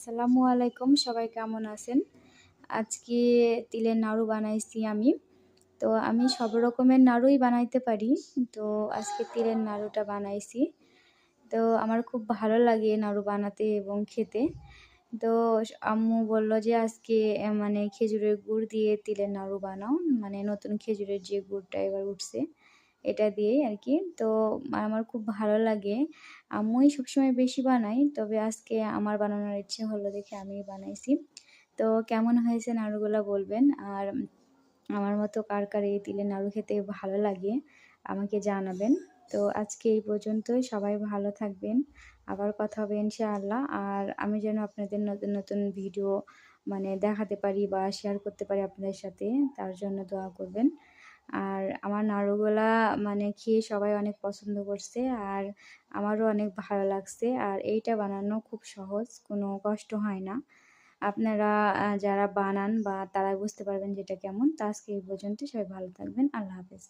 আসসালামু আলাইকুম, সবাই কেমন আছেন? আজকে তিলের নাড়ু বানাইছি আমি। তো আমি সব রকমের নাড়ুই বানাইতে পারি। তো আজকে তিলের নাড়ুটা বানাইছি। তো আমার খুব ভালো লাগে নাড়ু বানাতে এবং খেতে। তো আম্মু বলল যে আজকে মানে খেজুরের গুড় দিয়ে তিলের নাড়ু বানাও। মানে নতুন খেজুরের যে গুড়টা এবার উঠছে, এটা দিয়েই আরকি। তো আমার খুব ভালো লাগে। আম্মুই সবসময় বেশি বানায়। তবে আজকে আমার বানানোর ইচ্ছে হলো দেখে আমিই বানাইছি। তো কেমন হয়েছে নাড়ুগুলা বলবেন। আর আমার মতো কার এই তিলের নাড়ু খেতে ভালো লাগে আমাকে জানাবেন। তো আজকে এই পর্যন্তই। সবাই ভালো থাকবেন। আবার কথা হবে ইনশাআল্লাহ। আর আমি যেন আপনাদের নতুন ভিডিও মানে দেখাতে পারি বা শেয়ার করতে পারি আপনাদের সাথে, তার জন্য দোয়া করবেন। আর আমার নাড়ুগুলা মানে খেয়ে সবাই অনেক পছন্দ করছে। আর আমারও অনেক ভালো লাগছে। আর এইটা বানানো খুব সহজ, কোনো কষ্ট হয় না। আপনারা যারা বানান বা তারা বুঝতে পারবেন যে এটা কেমন। তো আজকে এই পর্যন্তই। সবাই ভালো থাকবেন। আল্লাহ হাফেজ।